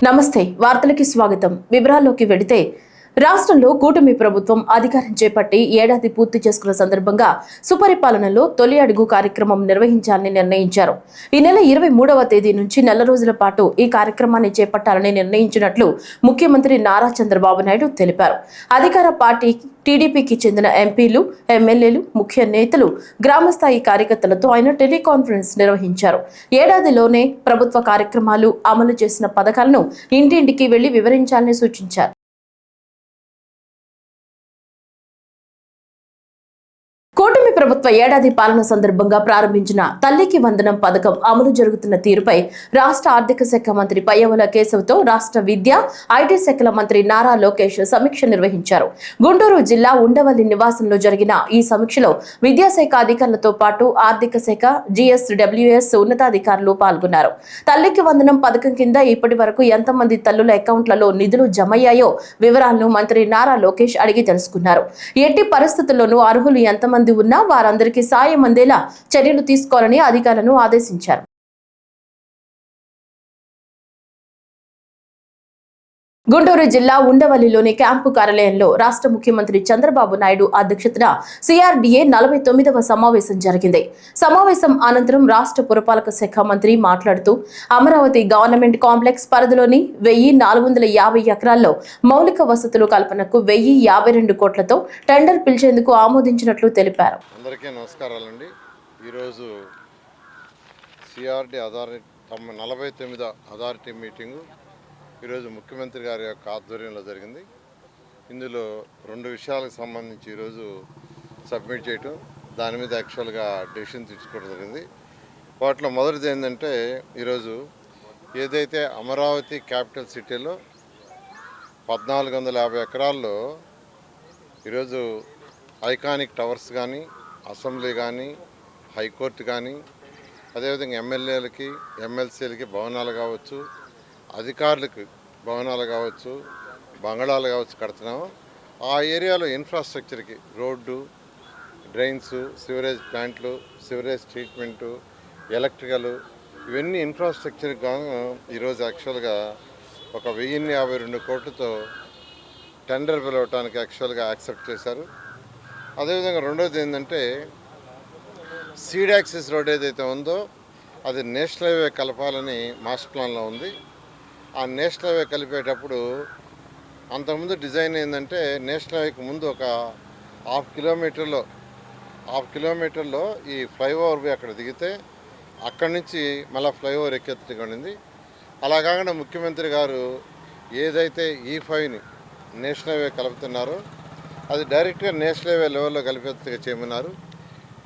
నమస్తే వార్తలకి స్వాగతం. వివరాల్లోకి వెళితే రాష్ట్రంలో కూటమి ప్రభుత్వం అధికారం చేపట్టి ఏడాది పూర్తి చేసుకున్న సందర్భంగా సుపరిపాలనలో తొలి అడుగు కార్యక్రమం నిర్వహించాలని నిర్ణయించారు. ఈ నెల 23వ తేదీ నుంచి నెల రోజుల పాటు ఈ కార్యక్రమాన్ని చేపట్టాలని నిర్ణయించినట్లు ముఖ్యమంత్రి నారా చంద్రబాబు నాయుడు తెలిపారు. అధికార పార్టీ టీడీపీకి చెందిన ఎంపీలు, ఎమ్మెల్యేలు, ముఖ్య నేతలు, గ్రామస్థాయి కార్యకర్తలతో ఆయన టెలికాన్ఫరెన్స్ నిర్వహించారు. ఏడాదిలోనే ప్రభుత్వ కార్యక్రమాలు అమలు చేసిన పథకాలను ఇంటింటికి వెళ్లి వివరించాలని సూచించారు. కూటమి ప్రభుత్వ ఏడాది పాలన సందర్భంగా ప్రారంభించిన తల్లికి వందనం పథకం అమలు జరుగుతున్న తీరుపై రాష్ట్ర ఆర్థిక శాఖ మంత్రి పయ్యావుల కేశవ్తో రాష్ట్ర విద్యా, ఐటీ శాఖల మంత్రి నారా లోకేష్ సమీక్ష నిర్వహించారు. గుంటూరు జిల్లా ఉండవల్లి నివాసంలో జరిగిన ఈ సమీక్షలో విద్యాశాఖ అధికారులతో పాటు ఆర్థిక శాఖ, GSWS ఉన్నతాధికారులు పాల్గొన్నారు. తల్లికి వందనం పథకం కింద ఇప్పటి వరకు ఎంతమంది తల్లుల అకౌంట్లలో నిధులు జమయ్యాయో వివరాలను మంత్రి నారా లోకేష్ అడిగి తెలుసుకున్నారు. ఎట్టి పరిస్థితుల్లోనూ అర్హులు ఎంతమంది ఉన్నా వారందరికీ సాయం అందేలా చర్యలు తీసుకోవాలని అధికారులను ఆదేశించారు. గుంటూరు జిల్లా ఉండవల్లిలోని క్యాంపు కార్యాలయంలో రాష్ట్ర ముఖ్యమంత్రి చంద్రబాబు నాయుడు అధ్యక్షతన CRDA 49వ సమావేశం జరిగింది. సమావేశం అనంతరం రాష్ట్ర పురపాలక శాఖ మంత్రి మాట్లాడుతూ అమరావతి గవర్నమెంట్ కాంప్లెక్స్ పరిధిలోని 1450 ఎకరాల్లో మౌలిక వసతులు కల్పనకు 1052 కోట్లతో టెండర్ పిలిచేందుకు ఆమోదించినట్లు తెలిపారు. అందరికీ నమస్కారాలండి. ఈరోజు CRDA 49వ అథారిటీ మీటింగు ఈరోజు ముఖ్యమంత్రి గారి యొక్క ఆధ్వర్యంలో జరిగింది. ఇందులో 2 విషయాలకు సంబంధించి ఈరోజు సబ్మిట్ చేయటం, దాని మీద యాక్చువల్గా డెసిషన్ తీసుకోవడం జరిగింది. వాటిలో మొదటిది ఏంటంటే, ఈరోజు ఏదైతే అమరావతి క్యాపిటల్ సిటీలో 1450 ఎకరాల్లో ఈరోజు ఐకానిక్ టవర్స్ కానీ, అసెంబ్లీ కానీ, హైకోర్టు కానీ, అదేవిధంగా ఎమ్మెల్యేలకి, MLCలకి భవనాలు కావచ్చు, అధికారులకు భవనాలు కావచ్చు, బంగళాలు కావచ్చు కడుతున్నాము. ఆ ఏరియాలో ఇన్ఫ్రాస్ట్రక్చర్కి రోడ్డు, డ్రైన్స్, సివరేజ్ ప్లాంట్లు, సివరేజ్ ట్రీట్మెంటు, ఎలక్ట్రికల్, ఇవన్నీ ఇన్ఫ్రాస్ట్రక్చర్కి గాను ఈరోజు యాక్చువల్గా ఒక 1052 కోట్లతో టెండర్ పిలవటానికి యాక్చువల్గా యాక్సెప్ట్ చేశారు. అదేవిధంగా రెండోది ఏంటంటే, సీడ్ యాక్సిస్ రోడ్ ఏదైతే ఉందో అది నేషనల్ హైవే కలపాలని మాస్టర్ ప్లాన్లో ఉంది. ఆ నేషనల్ హైవే కలిపేటప్పుడు అంతకుముందు డిజైన్ ఏంటంటే, నేషనల్ హైవేకి ముందు ఒక హాఫ్ కిలోమీటర్లో ఈ ఫ్లైఓవర్ పోయి అక్కడ దిగితే అక్కడి నుంచి మళ్ళీ ఫ్లైఓవర్ ఎక్కెత్తుకుంది. అలా కాకుండా ముఖ్యమంత్రి గారు ఏదైతే E5ని నేషనల్ హైవే కలుపుతున్నారో అది డైరెక్ట్గా నేషనల్ హైవే లెవెల్లో కలిపేట్టుగా చేయమన్నారు.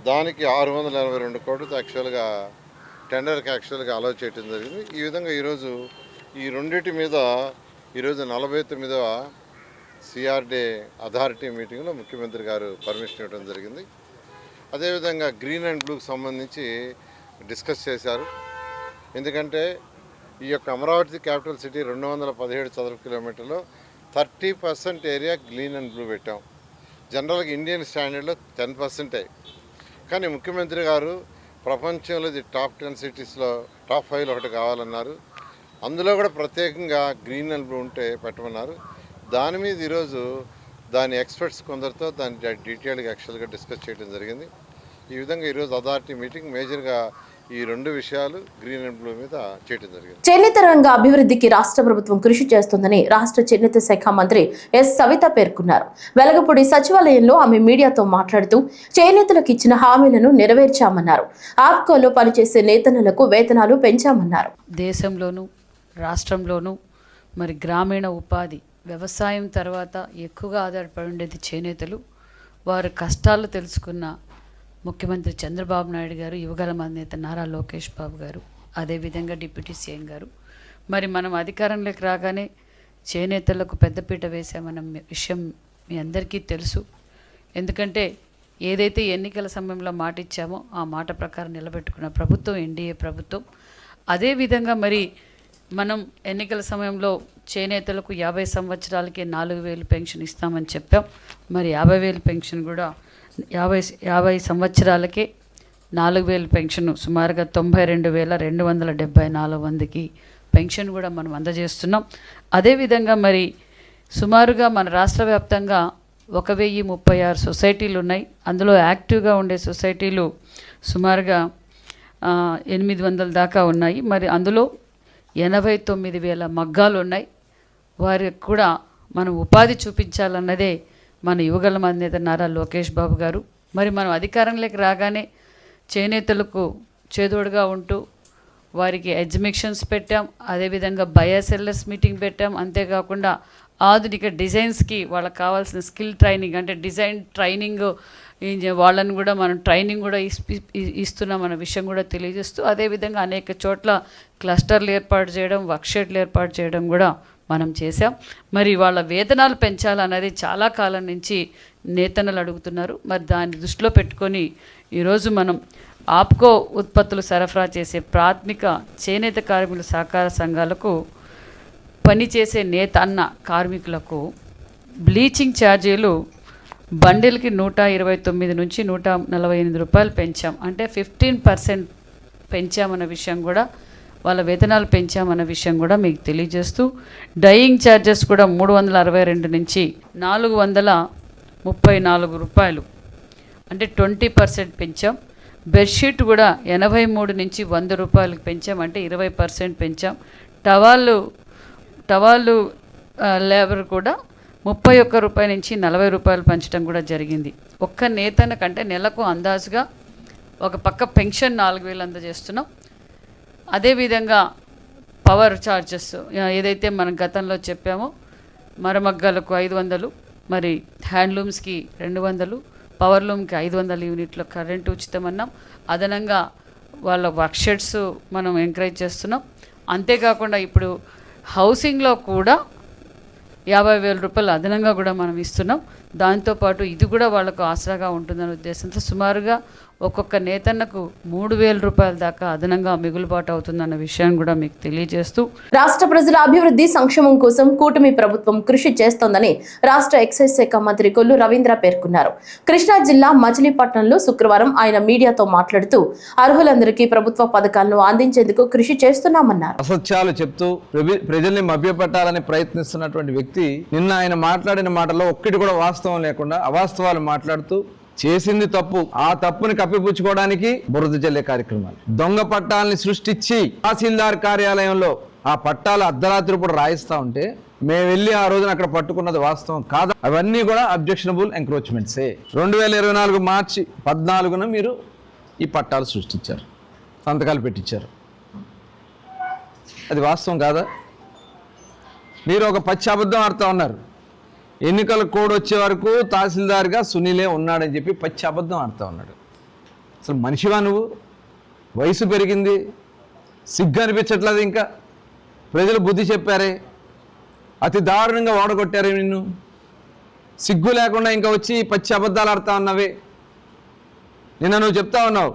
దానికి 682 కోట్లతో యాక్చువల్గా టెండర్కి యాక్చువల్గా అలౌ చేయడం జరిగింది. ఈ విధంగా ఈరోజు ఈ రెండింటి మీద ఈరోజు 49వ CRDA అథారిటీ మీటింగ్లో ముఖ్యమంత్రి గారు పర్మిషన్ ఇవ్వడం జరిగింది. అదేవిధంగా గ్రీన్ అండ్ బ్లూకి సంబంధించి డిస్కస్ చేశారు. ఎందుకంటే ఈ యొక్క అమరావతి క్యాపిటల్ సిటీ 217 చదరపు కిలోమీటర్లో 30% ఏరియా గ్రీన్ అండ్ బ్లూ పెట్టాం. జనరల్గా ఇండియన్ స్టాండర్డ్లో 10%. కానీ ముఖ్యమంత్రి గారు ప్రపంచంలో ఇది టాప్ 10 సిటీస్లో టాప్ 5లో ఒకటి కావాలన్నారు. అందులో కూడా ప్రత్యేకంగా గ్రీన్ అండ్ బ్లూ ఉంటే పెట్టమన్నారు. దాని మీద ఈరోజు దాని ఎక్స్పర్ట్స్ కొందరితో దాని డీటెయిల్గా యాక్చువల్గా డిస్కస్ చేయడం జరిగింది. ఈ విధంగా ఈరోజు అథారిటీ మీటింగ్ మేజర్గా ఈ 2 విషయాలు గ్రీన్ అండ్ బ్లూ మీద చేయడం జరిగింది. చేనేత రంగ అభివృద్ధికి రాష్ట్ర ప్రభుత్వం కృషి చేస్తుందని రాష్ట్ర చేనేత శాఖ మంత్రి సవిత పేర్కొన్నారు. వెలగపూడి సచివాలయంలో ఆమె మీడియాతో మాట్లాడుతూ చేనేతలకు ఇచ్చిన హామీలను నెరవేర్చామన్నారు. ఆప్కోలో పనిచేసే నేతన్నలకు వేతనాలు పెంచామన్నారు. దేశంలోనూ రాష్ట్రంలోనూ మరి గ్రామీణ ఉపాధి, వ్యవసాయం తర్వాత ఎక్కువగా ఆధారపడి ఉండేది చేనేతలు. వారి కష్టాలు తెలుసుకున్న ముఖ్యమంత్రి చంద్రబాబు నాయుడు గారు, యువగల నేత నారా లోకేష్ బాబు గారు, అదేవిధంగా డిప్యూటీ CM గారు, మరి మనం అధికారంలోకి రాగానే చేనేతలకు పెద్దపీట వేసామన్న విషయం మీ అందరికీ తెలుసు. ఎందుకంటే ఏదైతే ఎన్నికల సమయంలో మాట ఇచ్చామో ఆ మాట ప్రకారం నిలబెట్టుకున్న ప్రభుత్వం NDA ప్రభుత్వం. అదేవిధంగా మరి మనం ఎన్నికల సమయంలో చేనేతలకు 50 సంవత్సరాలకే 4000 పెన్షన్ ఇస్తామని చెప్పాం. మరి 50,000 పెన్షన్ కూడా 50 సంవత్సరాలకే 4000 పెన్షన్ సుమారుగా 92,274 మందికి పెన్షన్ కూడా మనం అందజేస్తున్నాం. అదేవిధంగా మరి సుమారుగా మన రాష్ట్ర వ్యాప్తంగా 1036 సొసైటీలు ఉన్నాయి. అందులో యాక్టివ్గా ఉండే సొసైటీలు సుమారుగా 800 దాకా ఉన్నాయి. మరి అందులో 89,000 మగ్గాలు ఉన్నాయి. వారికి కూడా మనం ఉపాధి చూపించాలన్నదే మన యువగళం అధినేత నారా లోకేష్ బాబు గారు. మరి మనం అధికారంలోకి రాగానే చేనేతలకు చేదోడుగా ఉంటూ వారికి ఎగ్జిబిషన్స్ పెట్టాం. అదేవిధంగా బయోసెల్లర్స్ మీటింగ్ పెట్టాం. అంతేకాకుండా ఆధునిక డిజైన్స్కి వాళ్ళకి కావాల్సిన స్కిల్ ట్రైనింగ్ అంటే డిజైన్ ట్రైనింగ్ వాళ్ళని కూడా మనం ట్రైనింగ్ కూడా ఇస్తున్నాం అన్న విషయం కూడా తెలియజేస్తూ, అదేవిధంగా అనేక చోట్ల క్లస్టర్లు ఏర్పాటు చేయడం, వర్క్షాప్లు ఏర్పాటు చేయడం కూడా మనం చేసాం. మరి వాళ్ళ వేతనాలు పెంచాలన్నది చాలా కాలం నుంచి నేతన్నలు అడుగుతున్నారు. మరి దాన్ని దృష్టిలో పెట్టుకొని ఈరోజు మనం ఆప్కో ఉత్పత్తులు సరఫరా చేసే ప్రాథమిక చేనేత కార్మికుల సహకార సంఘాలకు పనిచేసే నేతన్న కార్మికులకు బ్లీచింగ్ ఛార్జీలు బండిల్కి 129 నుంచి 148 రూపాయలు పెంచాం. అంటే 15% పెంచామన్న విషయం కూడా, వాళ్ళ వేతనాలు పెంచామన్న విషయం కూడా మీకు తెలియజేస్తూ, డయింగ్ ఛార్జెస్ కూడా 362 నుంచి 434 రూపాయలు అంటే 20% పెంచాం. బెడ్షీట్ కూడా 83 నుంచి 100 రూపాయలకు పెంచాం, అంటే 20% పెంచాం. టవాళ్ళు లేబర్ కూడా 31 రూపాయల నుంచి 40 రూపాయలు పెంచడం కూడా జరిగింది. ఒక్క నేతన కంటే నెలకు అందాజుగా ఒక పక్క పెన్షన్ 4,000 అందజేస్తున్నాం. అదేవిధంగా పవర్ ఛార్జెస్ ఏదైతే మనం గతంలో చెప్పామో మరమగ్గాలకు 500, మరి హ్యాండ్లూమ్స్కి 200, పవర్లూమ్కి 500 యూనిట్ల కరెంటు ఉచితమన్నాం. అదనంగా వాళ్ళ వర్క్షెట్స్ మనం ఎంకరేజ్ చేస్తున్నాం. అంతేకాకుండా ఇప్పుడు హౌసింగ్లో కూడా 50,000 రూపాయలు అదనంగా కూడా మనం ఇస్తున్నాం. దాంతోపాటు ఇది కూడా వాళ్ళకు ఆసరాగా ఉంటుందనే ఉద్దేశంతో సుమారుగా ఒక్కొక్క నేతన్నకు 3,000 రూపాయల దాకా అదనంగా మిగులుబాటు అవుతుందన్న విషయాన్ని కూడా మీకు తెలియజేస్తూ, రాష్ట్ర ప్రజల అభివృద్ధి సంక్షేమం కోసం కూటమి ప్రభుత్వం కృషి చేస్తోందని రాష్ట్ర ఎక్సైజ్ శాఖ మంత్రి కొల్లు రవీంద్ర పేర్కొన్నారు. కృష్ణా జిల్లా మచిలీపట్నంలో శుక్రవారం ఆయన మీడియాతో మాట్లాడుతూ అర్హులందరికీ ప్రభుత్వ పథకాలను అందించేందుకు కృషి చేస్తున్నామన్నారు. అసత్యాలు చెప్తూ ప్రజల్ని మభ్యపెట్టాలని ప్రయత్నిస్తున్నటువంటి వ్యక్తి నిన్న ఆయన మాట్లాడిన మాటలో ఒక్కటి కూడా వాస్తవం లేకుండా అవాస్తవాలు మాట్లాడుతూ చేసింది తప్పు, ఆ తప్పుని కప్పిపుచ్చుకోవడానికి బురద జల్లే కార్యక్రమాలు, దొంగ పట్టాలని సృష్టించి తహసీల్దార్ కార్యాలయంలో ఆ పట్టాలు అర్ధరాత్రి కూడా రాయిస్తా ఉంటే మేము వెళ్ళి ఆ రోజున అక్కడ పట్టుకున్నది వాస్తవం కాదా? అవన్నీ కూడా అబ్జెక్షనబుల్ ఎంక్రోచ్మెంట్సే. 2024 మార్చి 14న మీరు ఈ పట్టాలు సృష్టించారు, సంతకాలు పెట్టించారు. అది వాస్తవం కాదా? మీరు ఒక పచ్చి అబద్ధం ఆడుతూ ఉన్నారు. ఎన్నికల కోడ్ వచ్చే వరకు తహసీల్దార్గా సునీలే ఉన్నాడని చెప్పి పచ్చి అబద్ధం ఆడుతూ ఉన్నాడు. అసలు మనిషివా నువ్వు? వయసు పెరిగింది, సిగ్గు అనిపించట్లేదు. ఇంకా ప్రజలు బుద్ధి చెప్పారే, అతి దారుణంగా ఓడగొట్టారే నిన్ను. సిగ్గు లేకుండా ఇంకా వచ్చి పచ్చి అబద్ధాలు ఆడుతూ ఉన్నావే. నిన్న నువ్వు చెప్తా ఉన్నావు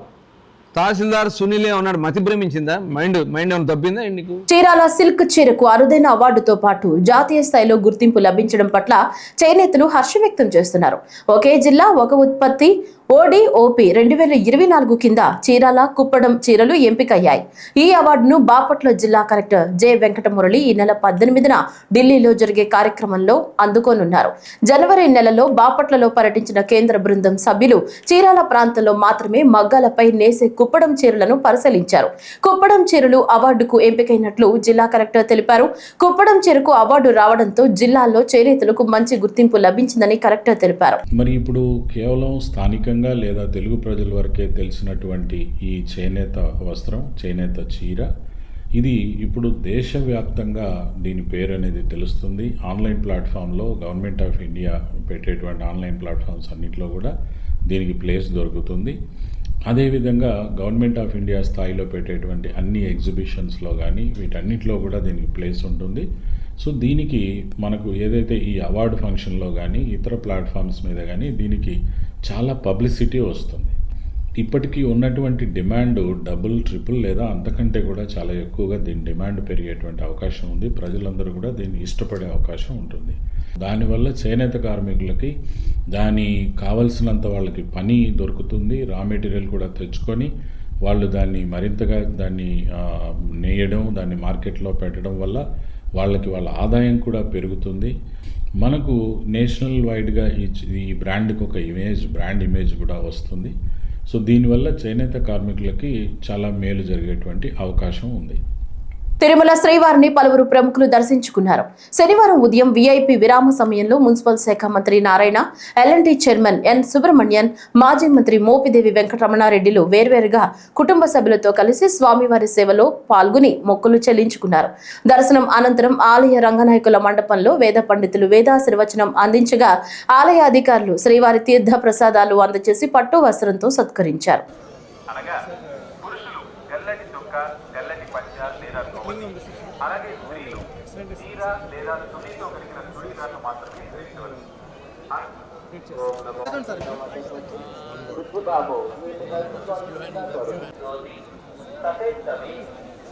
తహసీల్దార్ సునీలే ఉన్నాడు. మతి భ్రమించిందా? మైండ్ ఏమైనా దబ్బిందా నీకు? చీరాల సిల్క్ చీరకు అరుదైన అవార్డుతో పాటు జాతీయ స్థాయిలో గుర్తింపు లభించడం పట్ల చేనేతలు హర్షం వ్యక్తం చేస్తున్నారు. ఒకే జిల్లా ఒక ఉత్పత్తి ODOP 2024 కింద చీరాల కుప్పడం చీరలు ఎంపికయ్యాయి. ఈ అవార్డును బాపట్ల జిల్లా కలెక్టర్ జె వెంకటమురళి ఈ నెల 18న ఢిల్లీలో జరిగే కార్యక్రమంలో అందుకోనున్నారు. జనవరి నెలలో బాపట్లలో పర్యటించిన కేంద్ర బృందం సభ్యులు చీరాల ప్రాంతంలో మాత్రమే మగ్గాలపై నేసే కుప్పడం చీరలను పరిశీలించారు. కుప్పడం చీరలు అవార్డుకు ఎంపికైనట్లు జిల్లా కలెక్టర్ తెలిపారు. కుప్పడం చీరకు అవార్డు రావడంతో జిల్లాలో చేనేతలకు మంచి గుర్తింపు లభించిందని కలెక్టర్ తెలిపారు. మరి ఇప్పుడు కేవలం స్థానికంగా లేదా తెలుగు ప్రజల వరకే తెలిసినటువంటి ఈ చేనేత వస్త్రం, చేనేత చీర, ఇది ఇప్పుడు దేశవ్యాప్తంగా దీని పేరు అనేది తెలుస్తుంది. ఆన్లైన్ ప్లాట్ఫామ్లో గవర్నమెంట్ ఆఫ్ ఇండియా పెట్టేటువంటి ఆన్లైన్ ప్లాట్ఫామ్స్ అన్నింటిలో కూడా దీనికి ప్లేస్ దొరుకుతుంది. అదేవిధంగా గవర్నమెంట్ ఆఫ్ ఇండియా స్థాయిలో పెట్టేటువంటి అన్ని ఎగ్జిబిషన్స్లో కానీ వీటన్నిటిలో కూడా దీనికి ప్లేస్ ఉంటుంది. సో దీనికి మనకు ఏదైతే ఈ అవార్డు ఫంక్షన్లో కానీ ఇతర ప్లాట్ఫామ్స్ మీద కానీ దీనికి చాలా పబ్లిసిటీ వస్తుంది. ఇప్పటికీ ఉన్నటువంటి డిమాండ్ డబుల్, ట్రిపుల్ లేదా అంతకంటే కూడా చాలా ఎక్కువగా దీని డిమాండ్ పెరిగేటువంటి అవకాశం ఉంది. ప్రజలందరూ కూడా దీన్ని ఇష్టపడే అవకాశం ఉంటుంది. దానివల్ల చేనేత కార్మికులకి దాని కావలసినంత వాళ్ళకి పని దొరుకుతుంది. రా మెటీరియల్ కూడా తెచ్చుకొని వాళ్ళు దాన్ని మరింతగా నేయడం, దాన్ని మార్కెట్లో పెట్టడం వల్ల వాళ్ళ ఆదాయం కూడా పెరుగుతుంది. మనకు నేషనల్ వైడ్గా ఈ బ్రాండ్కి ఒక బ్రాండ్ ఇమేజ్ కూడా వస్తుంది. సో దీనివల్ల చేనేత కార్మికులకి చాలా మేలు జరిగేటువంటి అవకాశం ఉంది. తిరుమల శ్రీవారిని పలువురు ప్రముఖులు దర్శించుకున్నారు. శనివారం ఉదయం వీఐపీ విరామ సమయంలో మున్సిపల్ శాఖ మంత్రి Narayana, LNT chairman N Subrahmanyan, మాజీ మంత్రి మోపిదేవి వెంకటరమణారెడ్డిలు వేర్వేరుగా కుటుంబ సభ్యులతో కలిసి స్వామివారి సేవలో పాల్గొని మొక్కులు చెల్లించుకున్నారు. దర్శనం అనంతరం ఆలయ రంగనాయకుల మండపంలో వేద పండితులు వేదాశీర్వచనం అందించగా ఆలయ అధికారులు శ్రీవారి తీర్థ ప్రసాదాలు అందజేసి పట్టు వస్త్రంతో సత్కరించారు. అలాగే స్త్రీలు చీర లేదా తుడితో కలిగిన చుడీదార్లు మాత్రమే ధరించవచ్చు. सफेद कमीज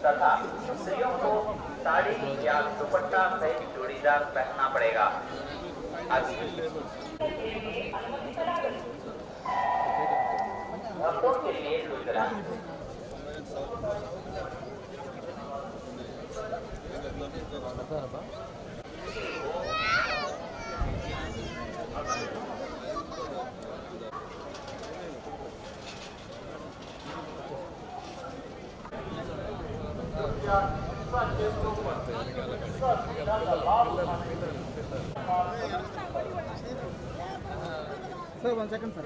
तथा स्त्रियों को साड़ी या दुपट्टा सहित चूड़ीदार पहनना पड़ेगा। भक्तों के लिए सूचना। Sir, 1 second, sir.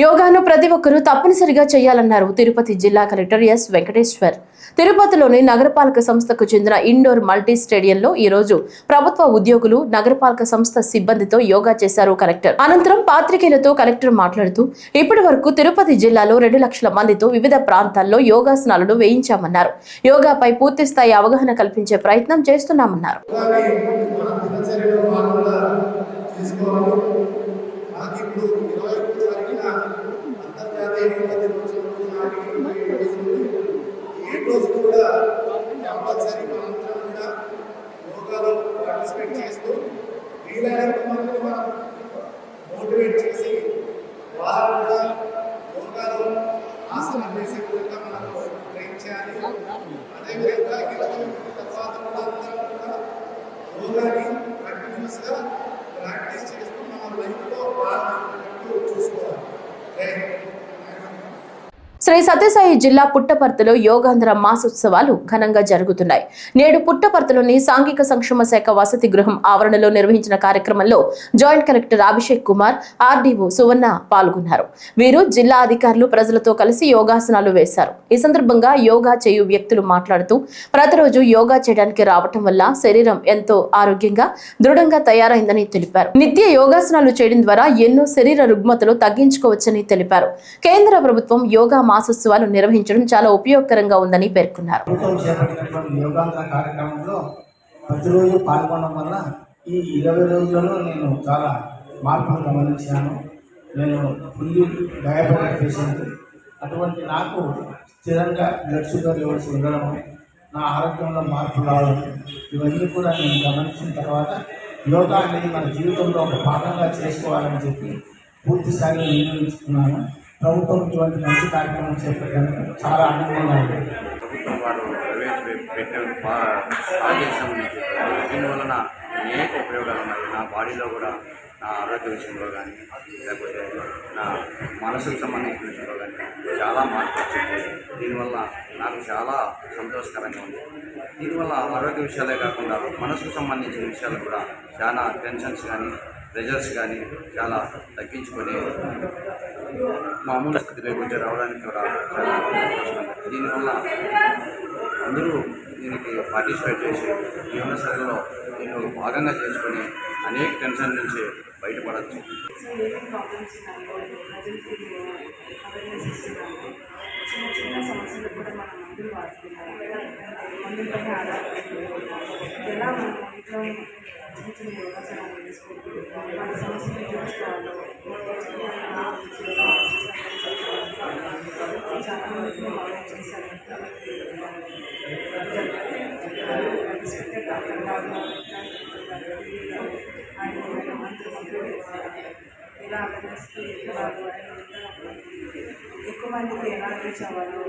యోగాను ప్రతి ఒక్కరూ తప్పనిసరిగా చేయాలన్నారు తిరుపతి జిల్లా కలెక్టర్ ఎస్ వెంకటేశ్వర్. తిరుపతిలోని నగరపాలక సంస్థకు చెందిన ఇండోర్ మల్టీ స్టేడియంలో ఈ రోజు ప్రభుత్వ ఉద్యోగులు, నగరపాలక సంస్థ సిబ్బందితో యోగా చేశారు కలెక్టర్. అనంతరం పాత్రికేయులతో కలెక్టర్ మాట్లాడుతూ ఇప్పటి వరకు తిరుపతి జిల్లాలో 2 లక్షల మందితో వివిధ ప్రాంతాల్లో యోగాసనాలను వేయించామన్నారు. యోగాపై పూర్తి స్థాయి అవగాహన కల్పించే ప్రయత్నం చేస్తున్నామన్నారు. మోటివేట్ చేసి వారు కూడా యోగాలో ఆసనం వేసే విధంగా మనకు ట్రైన్ చేయాలి. అదేవిధంగా 20 తర్వాత కూడా అందరం కూడా యోగాని కంటిన్యూస్గా ప్రాక్టీస్ చేస్తూ మన లైఫ్లో భాగమైనట్టు చూసుకోవాలి. శ్రీ సత్యసాయి జిల్లా పుట్టపర్తిలో యోగాంధ్ర మాసోత్సవాలు ఘనంగా జరుగుతున్నాయి. నేడు పుట్టపర్తిలోని సాంఘిక సంక్షేమ శాఖ వసతి గృహం ఆవరణలో నిర్వహించిన కార్యక్రమంలో joint collector Abhishek Kumar, RDO Suvarna పాల్గొన్నారు. వీరు జిల్లా అధికారులు ప్రజలతో కలిసి యోగాసనాలు వేశారు. ఈ సందర్భంగా యోగా చేయు వ్యక్తులు మాట్లాడుతూ ప్రతిరోజు యోగా చేయడానికి రావటం వల్ల శరీరం ఎంతో ఆరోగ్యంగా, దృఢంగా తయారైందని తెలిపారు. నిత్య యోగాసనాలు చేయడం ద్వారా ఎన్నో శరీర రుగ్మతలు తగ్గించుకోవచ్చని తెలిపారు. కేంద్ర ప్రభుత్వం యోగా మాసోత్సవాలు నిర్వహించడం చాలా ఉపయోగకరంగా ఉందని పేర్కొన్నారు. యోగాంధ్ర కార్యక్రమంలో ప్రతిరోజు పాల్గొనడం వల్ల ఈ 20 రోజులలో నేను చాలా మార్పులు గమనించాను. నేను ఫుల్లీ డయాబెటిక్ పేషెంట్. అటువంటి నాకు స్థిరంగా బ్లడ్ షుగర్ లెవెల్స్ ఉండడం, నా ఆరోగ్యంలో మార్పులు రావడం, ఇవన్నీ కూడా నేను గమనించిన తర్వాత యోగా అనేది మన జీవితంలో ఒక భాగంగా చేసుకోవాలని చెప్పి పూర్తి స్థాయిలో నిర్ణయించుకున్నాను. ప్రభుత్వం ఇటువంటి మంచి కార్యక్రమం చేపట్టడానికి చాలా ఆనందంగా ఉంది. ప్రభుత్వం వారు ప్రవేశపెట్టిన ఆదేశం దీనివలన అనేక ఉపయోగాలు ఉన్నాయి. నా బాడీలో కూడా, నా ఆరోగ్య విషయంలో కానీ, లేకపోతే నా మనసుకు సంబంధించిన విషయంలో కానీ చాలా మార్పు వచ్చింది. దీనివల్ల నాకు చాలా సంతోషకరంగా ఉంది. దీనివల్ల ఆరోగ్య విషయాలే కాకుండా మనసుకు సంబంధించిన విషయాలు కూడా చాలా టెన్షన్స్ కానీ, ప్రెజర్స్ కానీ చాలా తగ్గించుకొని మామూలు స్థితిలోకి వచ్చి రావడానికి కూడా చాలా అవకాశం. దీనివల్ల అందరూ దీనికి పార్టిసిపేట్ చేసి జీవనశైలిలో దీన్ని ఒక భాగంగా చేసుకొని అనేక టెన్షన్ నుంచి బయటపడవచ్చు. చిన్న సమస్యలు కూడా మనం మందులు వాడుతున్నాము. మందులపైన ఆధారపడి ఎలా మనం ఇంట్లో చిన్న చిన్న యోగాసనాలు వేసుకుంటూ మన సమస్యలు చూసుకోవాలో చాలా మందికి బాగా చేశారు. డాక్టర్ గారు ఆయన మంత్రులు ఇలా అవేర్నెస్కి వాళ్ళు ఎక్కువ మందికి ఎలా రీచ్ అవ్వాలో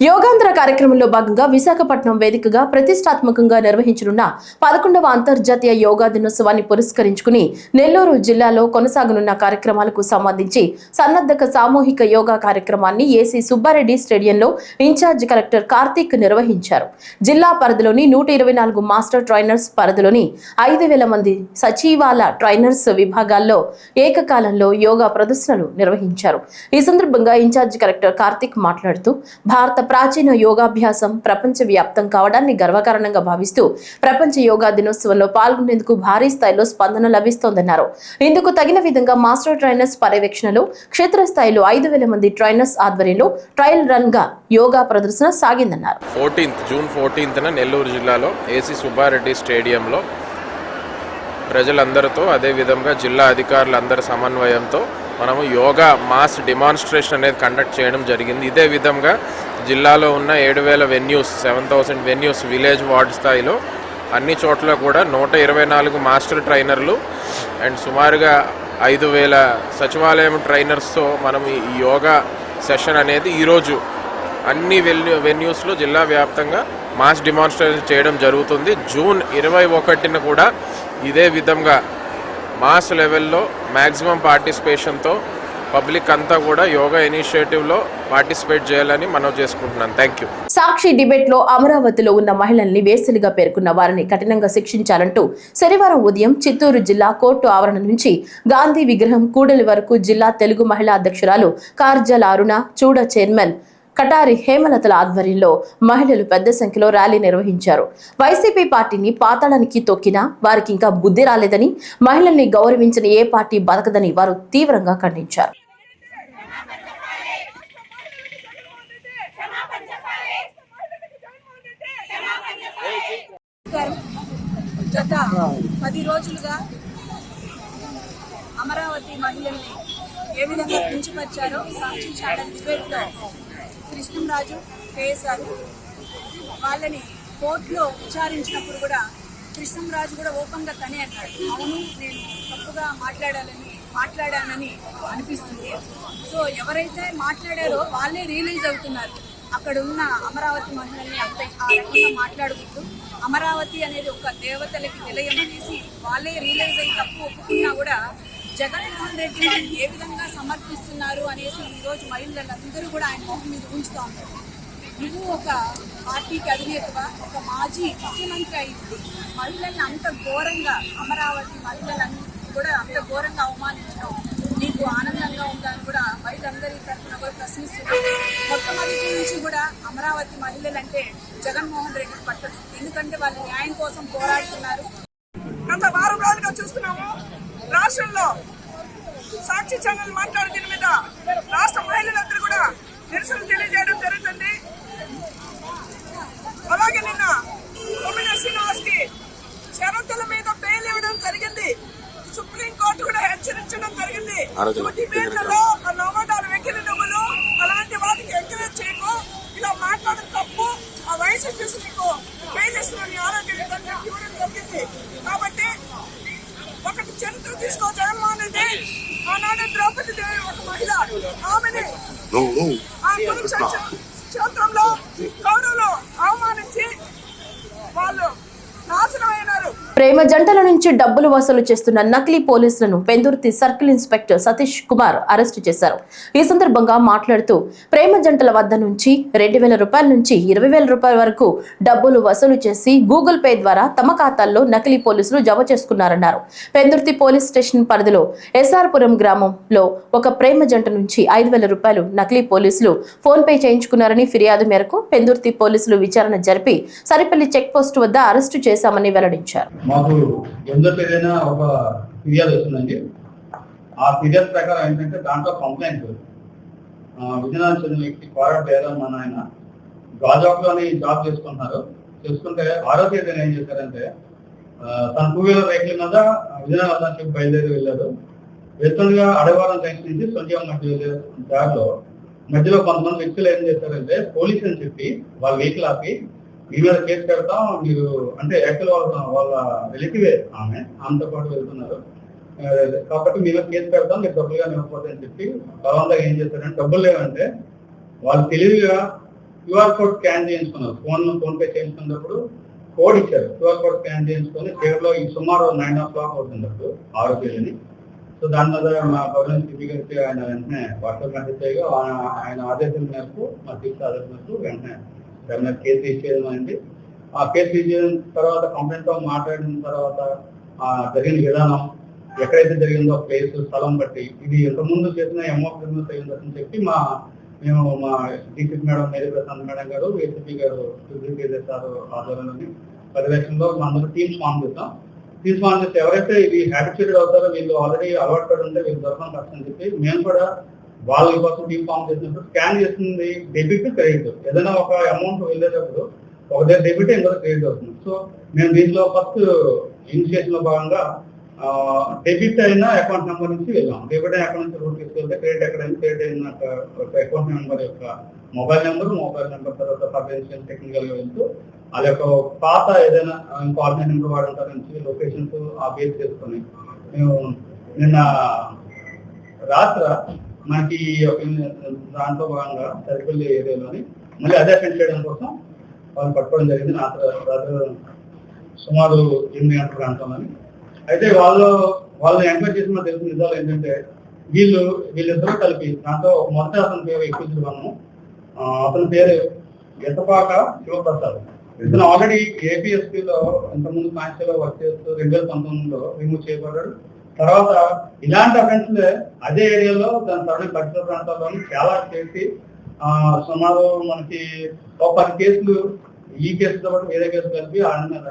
యోగాంధ్ర కార్యక్రమంలో భాగంగా విశాఖపట్నం వేదికగా ప్రతిష్టాత్మకంగా నిర్వహించనున్న 11వ అంతర్జాతీయ యోగా దినోత్సవాన్ని పురస్కరించుకుని నెల్లూరు జిల్లాలో కొనసాగనున్న కార్యక్రమాలకు సంబంధించి సన్నద్ధక సామూహిక యోగా కార్యక్రమాన్ని ఏసీ సుబ్బారెడ్డి స్టేడియంలో ఇన్ఛార్జ్ కలెక్టర్ కార్తీక్ నిర్వహించారు. జిల్లా పరిధిలోని 124 మాస్టర్ ట్రైనర్స్ పరిధిలోని 5,000 మంది సచివాల ట్రైనర్స్ విభాగాల్లో ఏకకాలంలో యోగా ప్రదర్శనలు నిర్వహించారు. ఈ సందర్భంగా ఇన్ఛార్జ్ కలెక్టర్ కార్తీక్ మాట్లాడుతూ భారత ప్రాచీన యోగాభ్యాసం ప్రపంచ వ్యాప్తం కావడాన్ని గర్వకారణంగా భావిస్తూ ప్రపంచ యోగా దినోత్సవంలో పాల్గొనేందుకు భారీ స్థాయిలో స్పందన లభిస్తోందన్నారు. ఇందుకు తగిన విధంగా మాస్టర్ ట్రైనర్స్ పర్యవేక్షణలో క్షేత్రస్థాయిలో 5,000 మంది ట్రైనర్స్ ఆధ్వర్యంలో ట్రయల్ రన్ గా యోగా ప్రదర్శన సాగిందన్నారు. జూన్ 14న నెల్లూరు జిల్లాలో ఏసీ సుబ్బారెడ్డి స్టేడియంలో ప్రజలందరితో అదేవిధంగా జిల్లా అధికారులందరి సమన్వయంతో మనము యోగా మాస్ డిమాన్స్ట్రేషన్ అనేది కండక్ట్ చేయడం జరిగింది. ఇదే విధంగా జిల్లాలో ఉన్న 7,000 వెన్యూస్ 7,000 వెన్యూస్ విలేజ్ వార్డ్ స్థాయిలో అన్ని చోట్ల కూడా 124 మాస్టర్ ట్రైనర్లు అండ్ సుమారుగా 5,000 సచివాలయం ట్రైనర్స్తో మనం ఈ యోగా సెషన్ అనేది ఈరోజు అన్ని వెన్యూస్లో జిల్లా వ్యాప్తంగా మాస్ డిమాన్స్ట్రేషన్ చేయడం జరుగుతుంది. జూన్ 21న కూడా ఇదే విధంగా మాస్ లెవెల్లో మ్యాక్సిమం పార్టిసిపేషన్తో పబ్లిక్ అంతా కూడా యోగా ఇనిషియేటివ్లో పార్టిసిపేట్ చేయాలని మనం చేసుకుంటున్నాం. Thank you. సాక్షి డిబేట్ లో అమరావతిలో ఉన్న మహిళల్ని వేసలుగా పేర్కొన్న వారిని కఠినంగా శిక్షించాలంటూ శనివారం ఉదయం చిత్తూరు జిల్లా కోర్టు ఆవరణ నుంచి గాంధీ విగ్రహం కూడలి వరకు జిల్లా తెలుగు మహిళా అధ్యక్షురాలు కార్జల్ అరుణ చూడ చైర్మన్ కటారి హేమలతల ఆధ్వర్యంలో మహిళలు పెద్ద సంఖ్యలో ర్యాలీ నిర్వహించారు. వైసీపీ పార్టీని పాతాళానికి తొక్కినా వారికి ఇంకా బుద్ధి రాలేదని, మహిళల్ని గౌరవించిన ఏ పార్టీ బతకదని వారు తీవ్రంగా ఖండించారు. గత 10 రోజులుగా అమరావతి మహిళల్ని ఏ విధంగా కించపరిచారో సాక్షి ఛానల్ డిబేట్లో కృష్ణంరాజు కేఎస్ఆర్ వాళ్ళని కోర్టులో విచారించినప్పుడు కూడా కృష్ణంరాజు కూడా ఓపెన్గా తనే అన్నాడు, అవును నేను తప్పుగా మాట్లాడానని అనిపిస్తుంది. సో ఎవరైతే మాట్లాడారో వాళ్ళే రియలైజ్ అవుతున్నారు. అక్కడ ఉన్న అమరావతి మహిళల్ని ఆ రకంగా మాట్లాడుకుంటూ అమరావతి అనేది ఒక దేవతలకి నిలయం అనేసి వాళ్ళే రియలైజ్ అయ్యి తప్పు ఒప్పుకున్నా కూడా జగన్మోహన్ రెడ్డి ఏ విధంగా సమర్థిస్తున్నారు అనేసి ఈరోజు మహిళలందరూ కూడా ఆయన మొహం మీద ఉంచుతూ ఉంటారు. నువ్వు ఒక పార్టీకి అధినేతగా ఒక మాజీ ముఖ్యమంత్రి అయింది మహిళల్ని అంత ఘోరంగా అమరావతి మహిళలన్నీ కూడా అంత ఘోరంగా అవమానించడం నీకు ఆనందంగా ఉందని కూడా మహిళలందరి తరఫున కూడా ప్రశ్నిస్తున్నారు. మొట్టమొదటి నుంచి కూడా అమరావతి మహిళలంటే జగన్మోహన్ రెడ్డి పట్టదు, ఎందుకంటే వాళ్ళు న్యాయం కోసం పోరాడుతున్నారు. గత వారం రోజులుగా చూస్తున్నాము రాష్ట్రంలో సాక్షి ఛానల్ మాట్లాడే దీని మీద రాష్ట్ర మహిళలందరూ కూడా నిరసన తెలియజేయడం జరుగుతుంది. అలాగే నిన్న కొమ్మినేని శ్రీనివాస్ కి షరతుల మీద బెయిల్ ఇవ్వడం జరిగింది. సుప్రీంకోర్టు కూడా హెచ్చరించడం జరిగింది. డిబేట్లలో నవ్వడాలు వెకిలి నవ్వులు అలాంటి వాటికి ఎంకరేజ్ చేయకు, ఇలా మాట్లాడడం తప్పు, ఆ వయసు చూసి నీకు బెయిల్ ఇస్తున్న ఆరోగ్య ఇవ్వడం జరిగింది. కాబట్టి ఒకటి చరిత్ర తీసుకో, జగన్మోహన్ రెడ్డి ఆనాడు ద్రౌపది దేవి ఒక మహిళ, ఆమెని ఆ క్షేత్రంలో కౌరవులు అవమానించి వాళ్ళు నాశనమైనారు. ప్రేమ జంటల నుంచి డబ్బులు వసూలు చేస్తున్న నకిలీ పోలీసులను Pendurthi circle inspector Satish Kumar arrest చేశారు. ఈ సందర్భంగా మాట్లాడుతూ ప్రేమ జంటల వద్ద నుంచి 2,000 రూపాయల నుంచి 20,000 రూపాయల వరకు డబ్బులు వసూలు చేసి గూగుల్ పే ద్వారా తమ ఖాతాల్లో నకిలీ పోలీసులు జమ చేసుకున్నారన్నారు. పెందుర్తి పోలీస్ స్టేషన్ పరిధిలో ఎస్ఆర్పురం గ్రామంలో ఒక ప్రేమ జంట నుంచి 5,000 రూపాయలు నకిలీ పోలీసులు ఫోన్ పే చేయించుకున్నారని ఫిర్యాదు మేరకు పెందుర్తి పోలీసులు విచారణ జరిపి సరిపల్లి చెక్ పోస్ట్ వద్ద అరెస్టు చేశామని వెల్లడించారు. మాకు ఎంతో ఏదైనా ఒక ఫిర్యాదు వస్తుందండి. ఆ ఫిర్యాదు ప్రకారం ఏంటంటే దాంట్లో కంప్లైంట్ విజయనగరం చెందిన వ్యక్తి కోరట్ బేరం మన ఆయన గాజాబ్లోని జాబ్ చేసుకుంటున్నారు. చేసుకుంటే 6వ తేదీన ఏం చేశారంటే తన 2 వీలర్ వెహికల్ మీద విజయనగరం బయలుదేరి వెళ్ళారు. వెళ్తుండగా అడవారం జంక్షన్ నుంచి సొంటియం మధ్య దారిలో మధ్యలో కొంతమంది వ్యక్తులు ఏం చేశారంటే పోలీస్ అని చెప్పి వాళ్ళ వెహికల్ ఆపి మీ మీద కేసు పెడతాం మీరు అంటే యాక్చువల్ వాళ్ళ రిలేటివే ఆమెతో పాటు వెళ్తున్నారు కాబట్టి మీ మీద కేసు పెడతాం మీరు డబ్బులుగా ఇవ్వకపోతే అని చెప్పి బలవంతంగా ఏం చేశారంటే డబ్బులు లేవంటే వాళ్ళు తెలివిగా క్యూఆర్ కోడ్ స్కాన్ చేయించుకున్నారు. ఫోన్ పే చేయించుకున్నప్పుడు కోడ్ ఇచ్చారు. క్యూఆర్ కోడ్ స్కాన్ చేయించుకొని చివరిలో ఈ సుమారు 9:00 అవుతున్నప్పుడు 6 తేదీని. సో దాని మీద మా గవర్నమెంట్ సిపి గారికి ఆయన వెంటనే వాట్సాప్ మెసేజ్ చేయగా ఆయన ఆదేశం మేరకు మా చీఫ్ ఆదేశం మేరకు వెంటనే దాని మీద కేసు రిజిస్టర్ చేయడం. ఆ కేసు రిజిస్టర్ చేసిన తర్వాత కంప్లైంట్తో మాట్లాడిన తర్వాత జరిగిన విధానం ఎక్కడైతే జరిగిందో ప్లేస్ స్థలం బట్టి ఇది ఇంతకుముందు చేసిన ఎంఓ బిజినెస్ అయ్యిందని చెప్పి మేము మా DCP madam Mary Prashant madam గారు ఏసీపీ గారు సార్ ఆధ్వర్యంలోని పర్యవేక్షణలో అందరూ టీమ్స్ ఫామ్ చేస్తాం. టీమ్స్ ఫామ్ చేస్తే ఎవరైతే ఇది హ్యాబిచుయేటెడ్ అవుతారో వీళ్ళు ఆల్రెడీ అలవాటు పడి ఉంటే వీళ్ళు దొరకడం కష్టం అని చెప్పి మేము కూడా వాళ్ళ కోసం టీమ్ ఫామ్ చేసినప్పుడు స్కాన్ చేస్తుంది డెబిట్ క్రెడిట్. ఏదైనా ఒక అమౌంట్ వెళ్ళేటప్పుడు ఒక దగ్గర డెబిట్ ఇంకొక క్రెడిట్ అవుతుంది. సో మేము దీంట్లో ఫస్ట్ ఇనిషియేషన్ లో భాగంగా డెబిట్ అయిన అకౌంట్ నెంబర్ నుంచి వెళ్ళాం. డెబిట్ అయిన అకౌంట్ నుంచి రూట్ తీసుకెళ్తే క్రెడిట్ ఎక్కడైనా క్రెడిట్ అయిన అకౌంట్ నెంబర్ యొక్క మొబైల్ నెంబర్ తర్వాత సబ్వెన్షన్ టెక్నికల్ గా వెళ్తూ వాళ్ళ యొక్క పాత ఏదైనా ఆల్టర్నేట్ నెంబర్ వాడంటారు నుంచి లొకేషన్స్ ఆ బేస్ చేసుకొని మేము నిన్న రాత్రి మనకి దాంట్లో భాగంగా సరిపల్లి ఏరియాలోని మళ్ళీ అదే అటెండ్ చేయడం కోసం వాళ్ళు పట్టుకోవడం జరిగింది. రాత్రి సుమారు 8 గంటల ప్రాంతంలోని. అయితే వాళ్ళని ఎంక్వైరీ చేసిన తెలిసిన నిజాలు ఏంటంటే వీళ్ళిద్దరూ కలిపి దాంతో మొదట అతని పేరు ఎక్కించడం అతని పేరు ఎత్తపాక శివప్రసాద్. ఇతను ఆల్రెడీ ఏపీఎస్పీలో ఇంతకుముందు కాన్స్టేబుల్ వర్క్ చేస్తూ 2019లో రిమూవ్ చేయబడ్డాడు. తర్వాత ఇలాంటి అఫెన్స్ అదే ఏరియాలో దాని తరలి పరిసర ప్రాంతాల్లోని చాలా చేసి సుమారు మనకి ఒక 10 కేసులు ఈ కేసుతో పాటు వేరే కేసులు కలిపి ఆయన మీద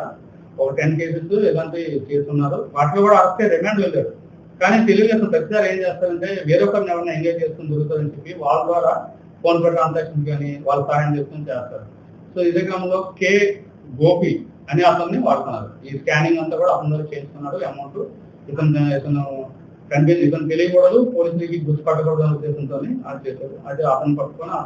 ఒక 10 కేసెస్ ఇలాంటివి చేస్తున్నారు. వాటిలో కూడా అరెస్ట్ రిమాండ్ వెళ్ళారు. కానీ తెలుగుదేశం ప్రతిసారి ఏం చేస్తారంటే వేరొకరిని ఎవరైనా ఎంగేజ్ చేసుకుని దొరుకుతారని చెప్పి వాళ్ళ ద్వారా ఫోన్ పే ట్రాన్సాక్షన్ కానీ వాళ్ళు సహాయం చేసుకుని చేస్తారు. సో ఇదే క్రమంలో కే గోపి అనే అతన్ని వాడుతున్నారు. ఈ స్కానింగ్ అంతా కూడా అతను చేస్తున్నారు. అమౌంట్ ఇతను తెలియకూడదు, పోలీసులకి గుర్తుపట్టకూడదు ఉద్దేశంతో అది చేశారు. అయితే అతను పట్టుకొని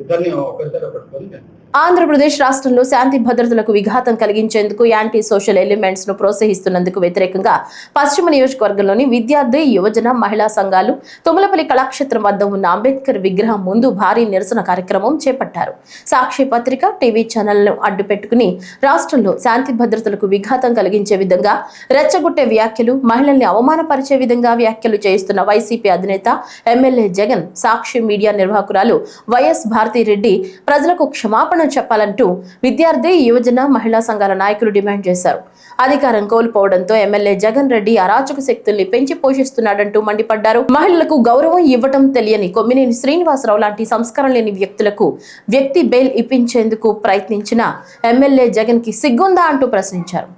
ఇద్దరిని ఒకేసారి పట్టుకొని ఆంధ్రప్రదేశ్ రాష్ట్రంలో శాంతి భద్రతలకు విఘాతం కలిగించేందుకు యాంటీ సోషల్ ఎలిమెంట్స్ ను ప్రోత్సహిస్తున్నందుకు వ్యతిరేకంగా పశ్చిమ నియోజకవర్గంలోని విద్యార్థి యువజన మహిళా సంఘాలు తుమ్మలపల్లి కళాక్షేత్రం వద్ద ఉన్న అంబేద్కర్ విగ్రహం ముందు భారీ నిరసన కార్యక్రమం చేపట్టారు. సాక్షి పత్రిక టీవీ ఛానళ్లను అడ్డుపెట్టుకుని రాష్ట్రంలో శాంతి భద్రతలకు విఘాతం కలిగించే విధంగా రెచ్చగొట్టే వ్యాఖ్యలు, మహిళల్ని అవమానపరిచే విధంగా వ్యాఖ్యలు చేస్తున్న వైసీపీ అధినేత ఎమ్మెల్యే జగన్, సాక్షి మీడియా నిర్వాహకురాలు వైఎస్ భారతిరెడ్డి ప్రజలకు క్షమాపణ చెప్పాలంటూ విద్యార్థి యువజన మహిళా సంఘాల నాయకులు డిమాండ్ చేశారు. అధికారం కోల్పోవడంతో ఎమ్మెల్యే జగన్ రెడ్డి అరాచక శక్తుల్ని పెంచి పోషిస్తున్నాడంటూ మండిపడ్డారు. మహిళలకు గౌరవం ఇవ్వటం తెలియని కొమ్మినేని శ్రీనివాసరావు లాంటి సంస్కారం లేని వ్యక్తులకు వ్యక్తి బెయిల్ ఇప్పించేందుకు ప్రయత్నించిన ఎమ్మెల్యే జగన్ కి సిగ్గుందా అంటూ ప్రశ్నించారు.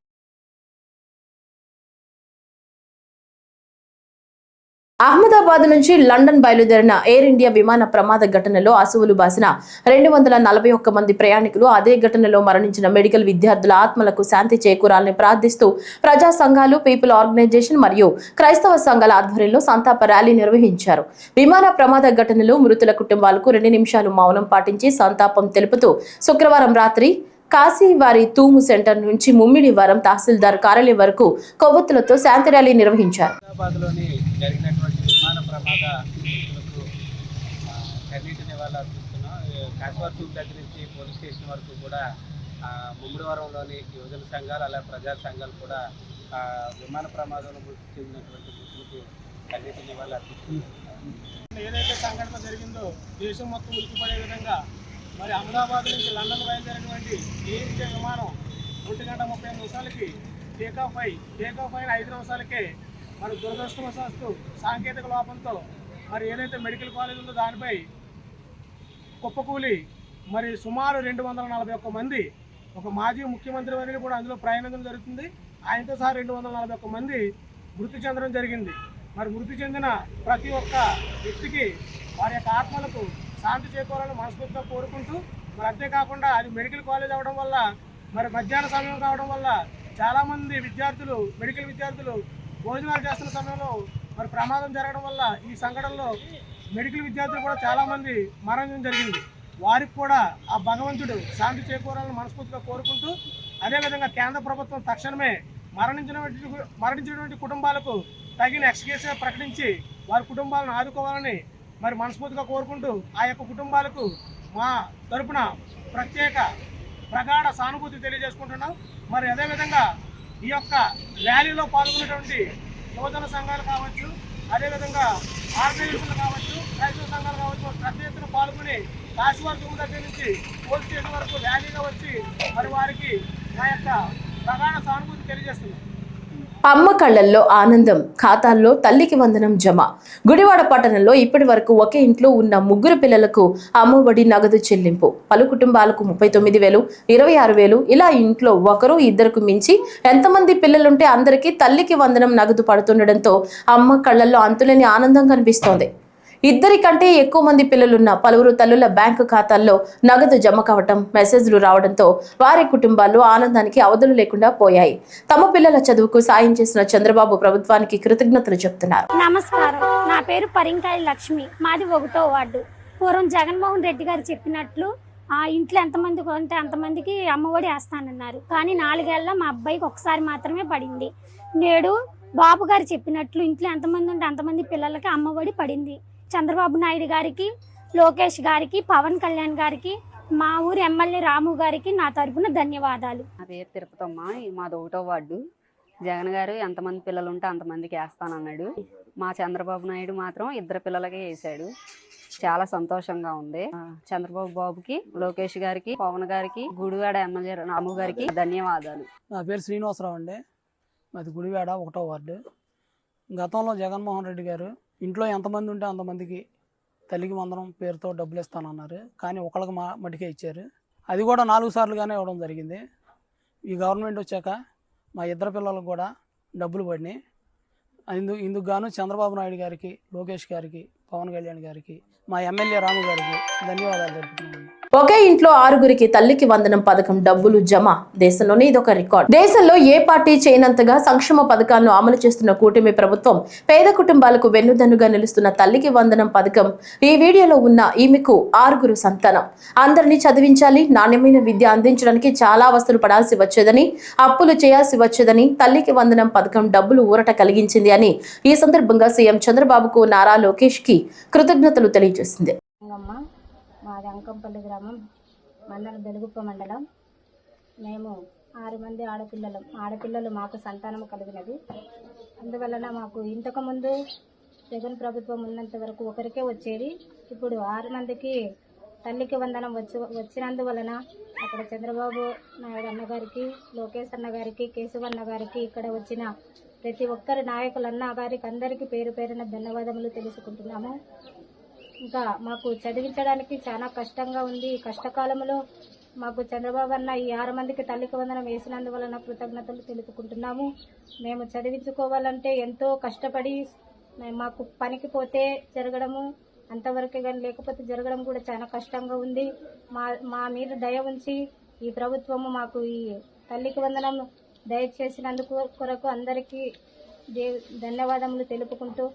అహ్మదాబాద్ నుంచి లండన్ బయలుదేరిన ఎయిర్ ఇండియా విమాన ప్రమాద ఘటనలో అసువులు బాసిన 241 మంది ప్రయాణికులు, అదే ఘటనలో మరణించిన మెడికల్ విద్యార్థుల ఆత్మలకు శాంతి చేకూరాలని ప్రార్థిస్తూ ప్రజా సంఘాలు, పీపుల్ ఆర్గనైజేషన్ మరియు క్రైస్తవ సంఘాల ఆధ్వర్యంలో సంతాప ర్యాలీ నిర్వహించారు. విమాన ప్రమాద ఘటనలో మృతుల కుటుంబాలకు 2 నిమిషాలు మౌనం పాటించి సంతాపం తెలుపుతూ శుక్రవారం రాత్రి కాశీవారి తూము సెంటర్ నుంచి ముమ్మిడివారం తహసీల్దార్ కార్యాలయం వరకు కొవ్వొత్తులతో శాంతి ర్యాలీ నిర్వహించారు. హైదరాబాద్లోని జరిగినటువంటి విమాన ప్రమాద కన్నీటి నివాళులు అర్పిస్తున్నాం. కాశీవారి తూము దగ్గర నుంచి పోలీస్ స్టేషన్ వరకు కూడా ముమ్మిడివారంలోని యువజన సంఘాలు అలాగే ప్రజా సంఘాలు కూడా విమాన ప్రమాదంలో మృతి చెందినటువంటి మృతులకు కన్నీటి నివాళులు అర్పిస్తున్నాం. ఏదైతే సంఘటన జరిగిందో దేశం మొత్తం ఉలికిపడే విధంగా మరి అహ్మదాబాద్ నుంచి లండన్ బయలుదేరినటువంటి ఎయిర్ ఇండియా విమానం 1:30 టేకాఫ్ అయిన 5 నిమిషాలకే మరి దురదృష్టవశాత్తు సాంకేతిక లోపంతో మరి ఏదైతే మెడికల్ కాలేజ్ ఉందో దానిపై కుప్పకూలి మరి సుమారు 241 మంది, ఒక మాజీ ముఖ్యమంత్రి వారిని కూడా అందులో ప్రయాణించడం జరుగుతుంది. ఆయనతో సహా 241 మంది మృతి చెందడం జరిగింది. మరి మృతి చెందిన ప్రతి ఒక్క వ్యక్తికి వారి యొక్క ఆత్మలకు శాంతి చేకూరాలని మనస్ఫూర్తిగా కోరుకుంటూ, మరి అంతేకాకుండా అది మెడికల్ కాలేజ్ అవడం వల్ల మరి మధ్యాహ్న సమయం కావడం వల్ల చాలామంది మెడికల్ విద్యార్థులు భోజనాలు చేస్తున్న సమయంలో మరి ప్రమాదం జరగడం వల్ల ఈ సంఘటనలో మెడికల్ విద్యార్థులు కూడా చాలామంది మరణించడం జరిగింది. వారికి కూడా ఆ భగవంతుడు శాంతి చేకూరాలని మనస్ఫూర్తిగా కోరుకుంటూ, అదేవిధంగా కేంద్ర ప్రభుత్వం తక్షణమే మరణించినటువంటి కుటుంబాలకు తగిన ఎక్స్గ్రేషియా ప్రకటించి వారి కుటుంబాలను ఆదుకోవాలని మరి మనస్ఫూర్తిగా కోరుకుంటూ, ఆ యొక్క కుటుంబాలకు మా తరపున ప్రగాఢ సానుభూతి తెలియజేసుకుంటున్నాం. మరి అదేవిధంగా ఈ యొక్క ర్యాలీలో పాల్గొన్నటువంటి యువజన సంఘాలు కావచ్చు, అదేవిధంగా ఆర్గనైజేషన్లు కావచ్చు, రైతు సంఘాలు కావచ్చు, పెద్ద ఎత్తున పాల్గొని కాశీవర్గం దగ్గర నుంచి పోలీస్ స్టేషన్ వరకు ర్యాలీగా వచ్చి మరి వారికి మా యొక్క ప్రగాఢ సానుభూతి తెలియజేస్తున్నాం. అమ్మ కళ్లల్లో ఆనందం, ఖాతాల్లో తల్లికి వందనం జమ. గుడివాడ పట్టణంలో ఇప్పటి వరకు ఒకే ఇంట్లో ఉన్న 3 పిల్లలకు అమ్మఒడి నగదు చెల్లింపు. పలు కుటుంబాలకు 39,000, 26,000 ఇలా ఇంట్లో ఒకరు ఇద్దరికి మించి ఎంతమంది పిల్లలుంటే అందరికీ తల్లికి వందనం నగదు పడుతుండటంతో అమ్మ కళ్లల్లో అంతులేని ఆనందం కనిపిస్తోంది. 2 కంటే ఎక్కువ మంది పిల్లలున్న పలువురు తల్లుల బ్యాంకు ఖాతాల్లో నగదు జమ కావటం, మెసేజ్లు రావడంతో వారి కుటుంబాల్లో ఆనందానికి అవధులు లేకుండా పోయాయి. తమ పిల్లల చదువుకు సాయం చేసిన చంద్రబాబు ప్రభుత్వానికి కృతజ్ఞతలు చెప్తున్నారు. నమస్కారం, నా పేరు పరింకాయ లక్ష్మి, మాది 1వ వార్డు. పూర్వం జగన్మోహన్ రెడ్డి గారు చెప్పినట్లు ఆ ఇంట్లో ఎంతమంది కొంటే అంతమందికి అమ్మఒడి వేస్తానన్నారు. కానీ 4 ఏళ్ళలో మా అబ్బాయికి ఒకసారి మాత్రమే పడింది. నేడు బాబు గారు చెప్పినట్లు ఇంట్లో ఎంతమంది ఉంటే అంతమంది పిల్లలకి అమ్మఒడి పడింది. చంద్రబాబు నాయుడు గారికి, లోకేష్ గారికి, పవన్ కళ్యాణ్ గారికి, మా ఊరు ఎమ్మెల్యే రాము గారికి నా తరపున ధన్యవాదాలు. నా పేరు తిరుపతమ్మ, మాది 1వ వార్డు. జగన్ గారు ఎంతమంది పిల్లలు ఉంటే అంతమందికి వేస్తానన్నాడు. మా చంద్రబాబు నాయుడు మాత్రం 2 పిల్లలకే వేసాడు. చాలా సంతోషంగా ఉంది. చంద్రబాబు బాబుకి, లోకేష్ గారికి, పవన్ గారికి, గుడివాడ ఎమ్మెల్యే రాము గారికి ధన్యవాదాలు. నా పేరు శ్రీనివాసరావు అండి, మాది గుడివాడ 1వ వార్డు. గతంలో జగన్మోహన్ రెడ్డి గారు ఇంట్లో ఎంతమంది ఉంటే అంతమందికి తల్లికి వందనం పేరుతో డబ్బులు ఇస్తానన్నారు. కానీ ఒకళ్ళకి మటుకే ఇచ్చారు. అది కూడా 4 సార్లుగానే ఇవ్వడం జరిగింది. ఈ గవర్నమెంట్ వచ్చాక మా 2 పిల్లలకు కూడా డబ్బులు పడినాయి. ఇందుకు గాను చంద్రబాబు నాయుడు గారికి, లోకేష్ గారికి, పవన్ కళ్యాణ్ గారికి, మా ఎమ్మెల్యే రాము గారికి ధన్యవాదాలు తెలుపుతున్నాను. ఒకే ఇంట్లో 6గురికి తల్లికి వందనం పథకం డబ్బులు జమ. దేశంలోనే ఇదొక రికార్డ్. దేశంలో ఏ పార్టీ చేయనంతగా సంక్షేమ పథకాలను అమలు చేస్తున్న కూటమి ప్రభుత్వం పేద కుటుంబాలకు వెన్నుదన్నుగా నిలుస్తున్న తల్లికి వందనం పథకం. ఈ వీడియోలో ఉన్న ఈమెకు 6గురు సంతానం. అందరినీ చదివించాలి, నాణ్యమైన విద్య అందించడానికి చాలా అవస్థలు పడాల్సి వచ్చేదని, అప్పులు చేయాల్సి వచ్చేదని తల్లికి వందనం పథకం డబ్బులు ఊరట కలిగించింది అని ఈ సందర్భంగా సీఎం చంద్రబాబుకు నారా లోకేష్ కి కృతజ్ఞతలు తెలియజేసింది. మాది అంకంపల్లి గ్రామం, మండలం బెలుగుప్ప మండలం. మేము 6 మంది ఆడపిల్లలు మాకు సంతానం కలిగినది. అందువలన మాకు ఇంతకుముందు జగన్ ప్రభుత్వం ఉన్నంత వరకు ఒకరికే వచ్చేది. ఇప్పుడు 6 మందికి తల్లికి వందనం వచ్చినందువలన అక్కడ చంద్రబాబు నాయుడు అన్నగారికి, లోకేష్ అన్న గారికి, కేశవ్ అన్న గారికి, ఇక్కడ వచ్చిన ప్రతి ఒక్కరి నాయకులన్న గారికి అందరికీ పేరు పేరున ధన్యవాదములు తెలుసుకుంటున్నాము. ఇంకా మాకు చదివించడానికి చాలా కష్టంగా ఉంది. ఈ కష్టకాలంలో మాకు చంద్రబాబు అన్న ఈ 6 మందికి తల్లికి వందనం వేసినందువలన కృతజ్ఞతలు తెలుపుకుంటున్నాము. మేము చదివించుకోవాలంటే ఎంతో కష్టపడి మాకు పనికి పోతే జరగడము, అంతవరకే కానీ లేకపోతే జరగడం కూడా చాలా కష్టంగా ఉంది. మా మీద దయ ఉంచి ఈ ప్రభుత్వము మాకు ఈ తల్లికి వందనం దయచేసినందుకు కొరకు అందరికీ ధన్యవాదములు తెలుపుకుంటూ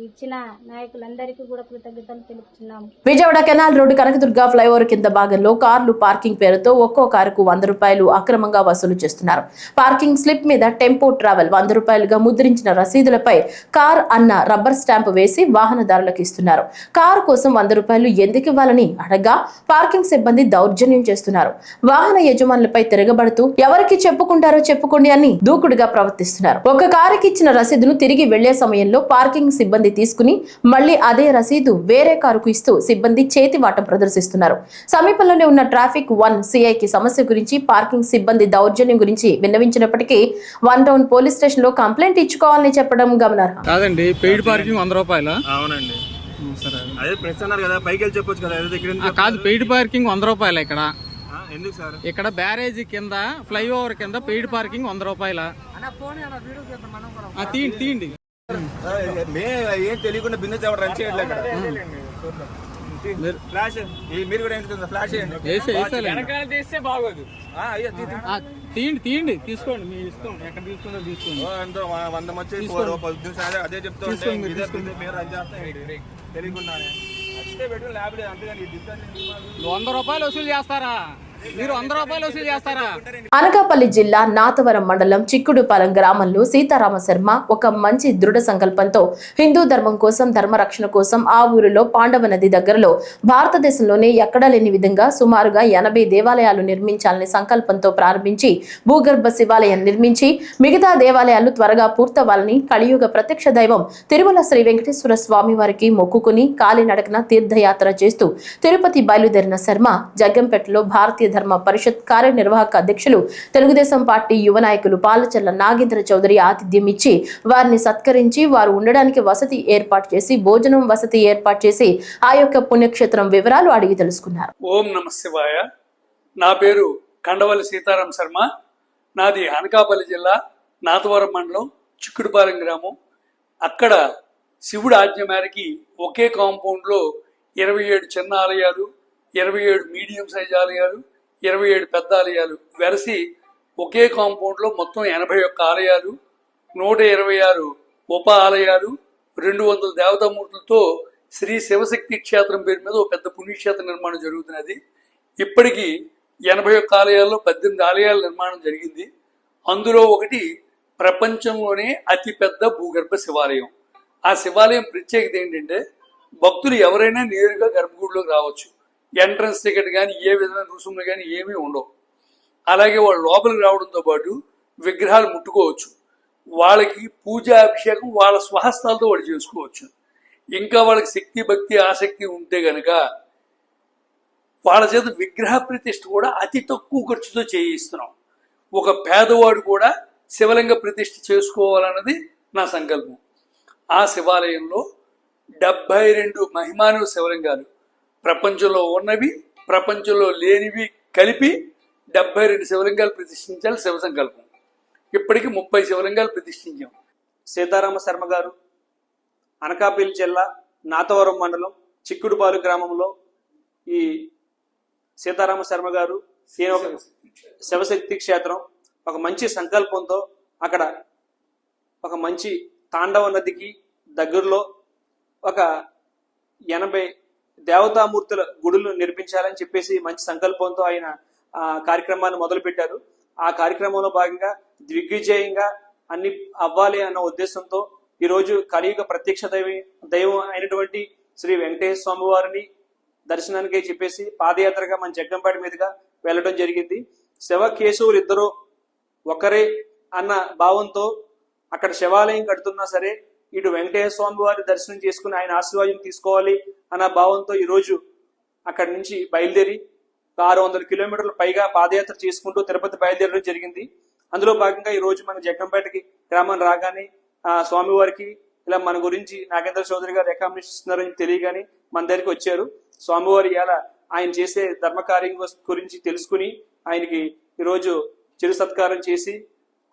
ఇచ్చిన నాయకులందరికీ కూడా కృతజ్ఞతలు తెలుపుతున్నాము. Vijayawada canal road Kanakadurga flyover కింద భాగంలో కార్లు పార్కింగ్ పేరుతో ఒక్కో కారుకు 100 రూపాయలు అక్రమంగా వసూలు చేస్తున్నారు. పార్కింగ్ స్లిప్ మీద టెంపో ట్రావెల్ 100 రూపాయలుగా ముద్రించిన రసీదులపై కార్ అన్న రబ్బర్ స్టాంప్ వేసి వాహనదారులకు ఇస్తున్నారు. కారు కోసం 100 రూపాయలు ఎందుకు ఇవ్వాలని అడగా పార్కింగ్ సిబ్బంది దౌర్జన్యం చేస్తున్నారు. వాహన యజమానులపై తిరగబడుతూ ఎవరికి చెప్పుకుంటారో చెప్పుకోండి అని దూకుడుగా ప్రవర్తిస్తున్నారు. ఒక కారుకి ఇచ్చిన రసీదును తిరిగి వెళ్లే సమయంలో పార్కింగ్ సిబ్బంది తీసుకుని మళ్లీ అదే రసీదు వేరే కారుకు ఇస్తూ సిబ్బంది చేతివాటం ప్రదర్శిస్తున్నారు. సమీపంలోనే ఉన్న ట్రాఫిక్ 1 సిఐకి సమస్య గురించి, పార్కింగ్ సిబ్బంది దౌర్జన్యం గురించి విన్నవించినప్పటికీ 1 టౌన్ పోలీస్ స్టేషన్ లో కంప్లైంట్ ఇచ్చుకోవాలని చెప్పడం గమనార్హం. కాదండి, పెయిడ్ పార్కింగ్ 100 రూపాయలు. అవునండి, అదే ప్రెస్ అన్నారు కదా, పైకి వెళ్ళి చెప్పొచ్చు కదా. కాదు, పెయిడ్ పార్కింగ్ 100 రూపాయలు. ఇక్కడ ఎందుకు సార్? ఇక్కడ బ్యారేజీ కింద ఫ్లైఓవర్ కింద పెయిడ్ పార్కింగ్ 100 రూపాయలు. తీయండి. ఏం తెలియకుండా బిజినెస్ ఎవరు రన్ చేయట్లేదు. ఫ్లాష్ మీరు కూడా ఏంటి ఫ్లాష్ వెనకాల తీస్తే బాగోదు. తీయండి తీసుకోండి, మీ ఇష్టం, ఎక్కడ తీసుకుందో తీసుకోండి. 100 వచ్చి 10 నిమిషాలు అదే చెప్తా ఉంటే మీరు రన్ చేస్తాం తెలియకుండానే అదే పెట్టుకుని ల్యాబ్ లేదు. అంతేగాని 100 రూపాయలు వసూలు చేస్తారా? మీరు 100 రూపాయలు వసూలు చేస్తారా? అనకాపల్లి జిల్లా నాతవరం మండలం చిక్కుడుపాలెం గ్రామంలో సీతారామ శర్మ ఒక మంచి దృఢ సంకల్పంతో హిందూ ధర్మం కోసం, ధర్మరక్షణ కోసం ఆ ఊరిలో పాండవ నది దగ్గరలో భారతదేశంలోనే ఎక్కడా లేని విధంగా సుమారుగా 80 దేవాలయాలు నిర్మించాలనే సంకల్పంతో ప్రారంభించి భూగర్భ శివాలయం నిర్మించి మిగతా దేవాలయాలు త్వరగా పూర్తవ్వాలని కలియుగ ప్రత్యక్ష దైవం తిరుమల శ్రీ వెంకటేశ్వర స్వామి వారికి మొక్కుకుని కాలినడకన తీర్థయాత్ర చేస్తూ తిరుపతి బయలుదేరిన శర్మ జగ్గంపేటలో భారతీయ ధర్మ పరిషత్ కార్యనిర్వాహక అధ్యక్షులు తెలుగుదేశం పార్టీ యువ నాయకులు పాలచర్ల నాగేంద్ర చౌదరి ఆతిథ్యం ఇచ్చి వారిని సత్కరించి వారు ఉండడానికి వసతి ఏర్పాటు చేసి భోజనం వసతి ఏర్పాటు చేసి ఆ యొక్క పుణ్యక్షేత్రం వివరాలు అడిగి తెలుసుకున్నారు. ఓం నమ శివాయ. నా పేరు కండవల్లి సీతారాం శర్మ. నాది అనకాపల్లి జిల్లా నాతవరం మండలం చిక్కుడుపాలెం గ్రామం. అక్కడ శివుడి ఆజ్ఞ మేరకి ఒకే కాంపౌండ్లో 27 చిన్న ఆలయాలు, 27 మీడియం సైజ్ ఆలయాలు, 27 పెద్ద ఆలయాలు వెరసి ఒకే కాంపౌండ్లో మొత్తం 81 ఆలయాలు, 126 ఉప ఆలయాలు, 200 దేవతామూర్తులతో శ్రీ శివశక్తి క్షేత్రం పేరు మీద ఒక పెద్ద పుణ్యక్షేత్ర నిర్మాణం జరుగుతున్నది. ఇప్పటికీ 81 ఆలయాల్లో 18 ఆలయాల నిర్మాణం జరిగింది. అందులో ఒకటి ప్రపంచంలోనే అతిపెద్ద భూగర్భ శివాలయం. ఆ శివాలయం ప్రత్యేకత ఏంటంటే భక్తులు ఎవరైనా నేరుగా గర్భగుడిలోకి రావచ్చు. ఎంట్రన్స్ టికెట్ కానీ ఏ విధమైన రుసుములు కానీ ఏమీ ఉండవు. అలాగే వాళ్ళు లోపలికి రావడంతో పాటు విగ్రహాలు ముట్టుకోవచ్చు. వాళ్ళకి పూజా అభిషేకం వాళ్ళ స్వహస్తాలతో వాళ్ళు చేసుకోవచ్చు. ఇంకా వాళ్ళకి శక్తి, భక్తి, ఆసక్తి ఉంటే గనక వాళ్ళ చేత విగ్రహ ప్రతిష్ఠ కూడా అతి తక్కువ ఖర్చుతో చేయిస్తున్నాం. ఒక పేదవాడు కూడా శివలింగ ప్రతిష్ఠ చేసుకోవాలన్నది నా సంకల్పం. ఆ శివాలయంలో 72 మహిమానవ శివలింగాలు, ప్రపంచంలో ఉన్నవి ప్రపంచంలో లేనివి కలిపి 72 శివలింగాలు ప్రతిష్ఠించాలి శివ సంకల్పం. ఇప్పటికి 30 శివలింగాలు ప్రతిష్ఠించాం. సీతారామ శర్మ గారు అనకాపల్లి జిల్లా నాతవరం మండలం చిక్కుడుపాలెం గ్రామంలో ఈ సీతారామ శర్మ గారు శివశక్తి క్షేత్రం ఒక మంచి సంకల్పంతో అక్కడ ఒక మంచి తాండవ నదికి దగ్గరలో ఒక 80 దేవతామూర్తుల గుడులు నిర్మించాలని చెప్పేసి మంచి సంకల్పంతో ఆయన ఆ కార్యక్రమాన్ని మొదలుపెట్టారు. ఆ కార్యక్రమంలో భాగంగా దిగ్విజయంగా అన్ని అవ్వాలి అన్న ఉద్దేశంతో ఈరోజు కలియుగ ప్రత్యక్ష దైవం అయినటువంటి శ్రీ వెంకటేశ్వర స్వామి వారిని దర్శనానికి చెప్పేసి పాదయాత్రగా మన జగ్గంపేట మీదుగా వెళ్ళడం జరిగింది. శివ కేశవులు ఇద్దరు ఒకరే అన్న భావంతో అక్కడ శివాలయం కడుతున్నా సరే ఇటు వెంకటేశ్వర స్వామి వారి దర్శనం చేసుకుని ఆయన ఆశీర్వాదం తీసుకోవాలి అన్న భావంతో ఈరోజు అక్కడి నుంచి బయలుదేరి 600 కిలోమీటర్ల పైగా పాదయాత్ర చేసుకుంటూ తిరుపతి బయలుదేరడం జరిగింది. అందులో భాగంగా ఈ రోజు మన జగ్గంపేటకి గ్రామం రాగానే ఆ స్వామివారికి ఇలా మన గురించి నాగేంద్ర చౌదరి గారు రికమెండేషన్ ఇస్తున్నారని తెలియగానే మన దగ్గరికి వచ్చారు. స్వామివారి ఇలా ఆయన చేసే ధర్మకార్యం గురించి తెలుసుకుని ఆయనకి ఈరోజు చిరు సత్కారం చేసి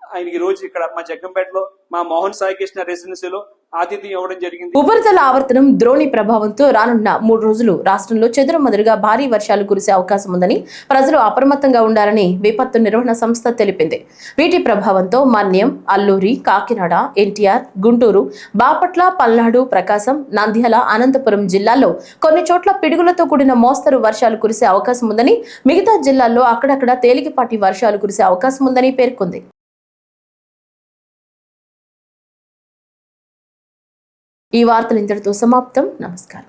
ఆయనకి రోజు ఇక్కడ మా జగ్గంపేటలో మా మోహన్ సాయి కృష్ణ రెసిడెన్సీలో ఆతిథ్యం ఇవ్వడం జరిగింది. ఉపరితల ఆవర్తనం ద్రోణి ప్రభావంతో రానున్న 3 రోజులు రాష్ట్రంలో చెదురుమదురుగా భారీ వర్షాలు కురిసే అవకాశం ఉందని ప్రజలు అప్రమత్తంగా ఉండాలని విపత్తు నిర్వహణ సంస్థ తెలిపింది. వీటి ప్రభావంతో మన్యం, అల్లూరి, కాకినాడ, ఎన్టీఆర్, గుంటూరు, బాపట్ల, పల్నాడు, ప్రకాశం, నంద్యాల, అనంతపురం జిల్లాల్లో కొన్ని చోట్ల పిడుగులతో కూడిన మోస్తరు వర్షాలు కురిసే అవకాశం ఉందని, మిగతా జిల్లాల్లో అక్కడక్కడ తేలికపాటి వర్షాలు కురిసే అవకాశం ఉందని పేర్కొంది. ఈ వార్తలు ఇంతటితో సమాప్తం. నమస్కారం.